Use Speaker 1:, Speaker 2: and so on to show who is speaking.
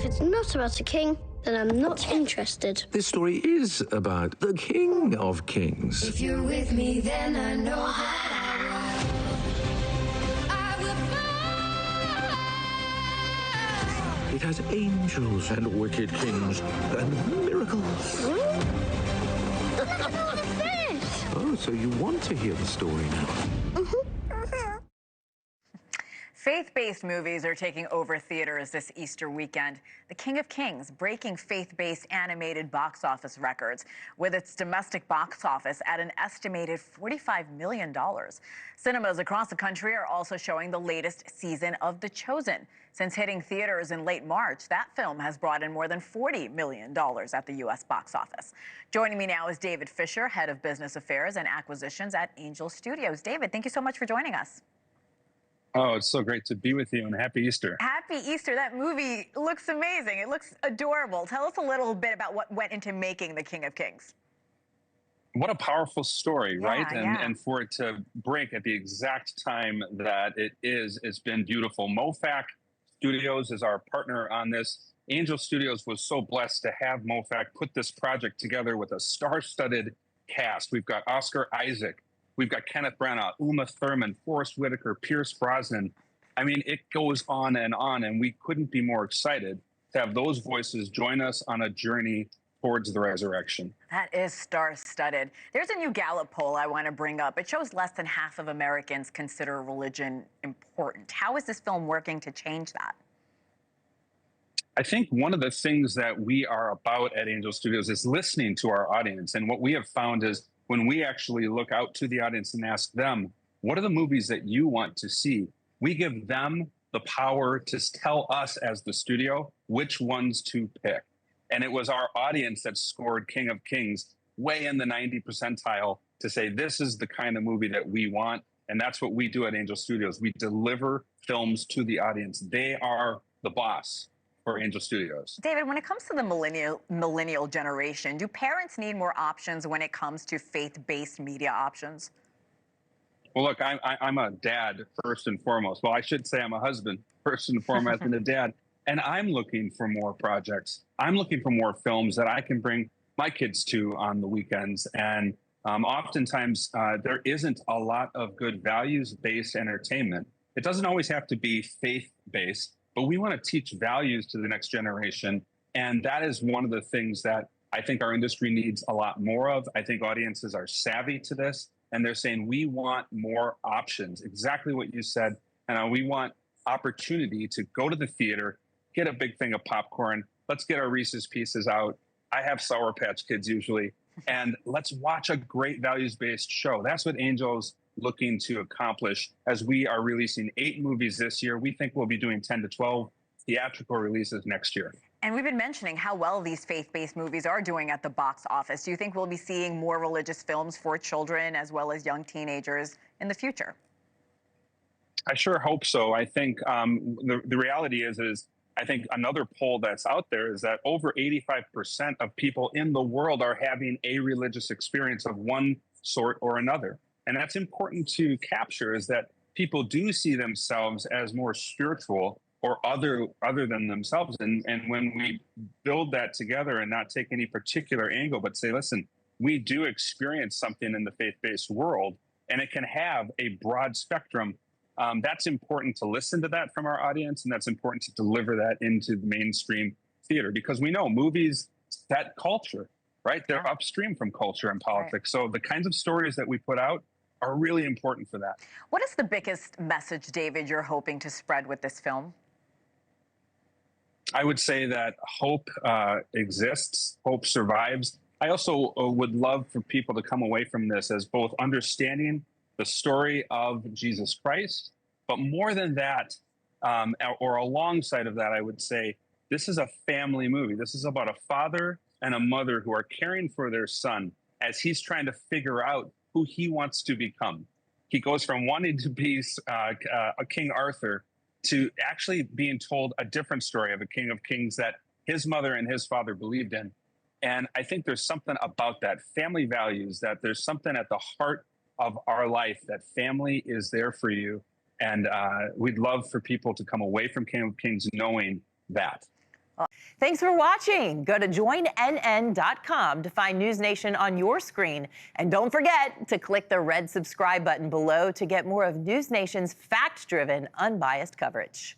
Speaker 1: it's not about a king, then I'm not interested.
Speaker 2: This story is about the King of Kings.
Speaker 3: If you're with me, then I know that I will fly.
Speaker 2: It has angels and wicked kings and miracles. Oh, so you want to hear the story now?
Speaker 4: Faith-based movies are taking over theaters this Easter weekend. The King of Kings breaking faith-based animated box office records, with its domestic box office at an estimated $45 million. Cinemas across the country are also showing the latest season of The Chosen. Since hitting theaters in late March, that film has brought in more than $40 million at the U.S. box office. Joining me now is David Fischer, Head of Business Affairs and Acquisitions at Angel Studios. David, thank you so much for joining us.
Speaker 5: Oh, it's so great to be with you, and happy Easter.
Speaker 4: Happy Easter. That movie looks amazing. It looks adorable. Tell us a little bit about what went into making The King of Kings.
Speaker 5: What a powerful story, right?
Speaker 4: And
Speaker 5: for it to break at the exact time that it's been beautiful. MoFac Studios is our partner on this. Angel Studios was so blessed to have MoFac put this project together with a star-studded cast. We've got Oscar Isaac. We've got Kenneth Branagh, Uma Thurman, Forrest Whitaker, Pierce Brosnan. I mean, it goes on, and we couldn't be more excited to have those voices join us on a journey towards the resurrection.
Speaker 4: That is star-studded. There's a new Gallup poll I want to bring up. It shows less than half of Americans consider religion important. How is this film working to change that?
Speaker 5: I think one of the things that we are about at Angel Studios is listening to our audience. And what we have found is when we actually look out to the audience and ask them, what are the movies that you want to see? We give them the power to tell us as the studio which ones to pick. And it was our audience that scored King of Kings way in the 90 percentile to say, this is the kind of movie that we want. And that's what we do at Angel Studios. We deliver films to the audience. They are the boss for Angel Studios.
Speaker 4: David, when it comes to the millennial generation, do parents need more options when it comes to faith-based media options?
Speaker 5: Well, look, I'm a dad first and foremost. Well, I should say I'm a husband first and foremost and a dad. And I'm looking for more projects. I'm looking for more films that I can bring my kids to on the weekends. And oftentimes there isn't a lot of good values-based entertainment. It doesn't always have to be faith-based, but we want to teach values to the next generation. And that is one of the things that I think our industry needs a lot more of. I think audiences are savvy to this, and they're saying, we want more options. Exactly what you said. And we want opportunity to go to the theater, get a big thing of popcorn. Let's get our Reese's Pieces out. I have Sour Patch Kids usually. And let's watch a great values-based show. That's what Angel's looking to accomplish as we are releasing 8 movies this year. We think we'll be doing 10 to 12 theatrical releases next year.
Speaker 4: And we've been mentioning how well these faith-based movies are doing at the box office. Do you think we'll be seeing more religious films for children as well as young teenagers in the future?
Speaker 5: I sure hope so. I think the reality is I think another poll that's out there is that over 85% of people in the world are having a religious experience of one sort or another. And that's important to capture, is that people do see themselves as more spiritual or other than themselves. And when we build that together and not take any particular angle, but say, listen, we do experience something in the faith-based world, and it can have a broad spectrum. That's important to listen to that from our audience, and that's important to deliver that into the mainstream theater, because we know movies set culture, right? They're upstream from culture and politics. Right. So the kinds of stories that we put out are really important for that.
Speaker 4: What is the biggest message, David, you're hoping to spread with this film?
Speaker 5: I would say that hope exists, hope survives. I also would love for people to come away from this as both understanding the story of Jesus Christ, but more than that, or alongside of that, I would say this is a family movie. This is about a father and a mother who are caring for their son as he's trying to figure out who he wants to become. He goes from wanting to be a King Arthur to actually being told a different story of a King of Kings that his mother and his father believed in. And I think there's something about that, family values, that there's something at the heart of our life, that family is there for you. And we'd love for people to come away from King of Kings knowing that.
Speaker 6: Thanks for watching. Go to joinnn.com to find News Nation on your screen. And don't forget to click the red subscribe button below to get more of News Nation's fact-driven, unbiased coverage.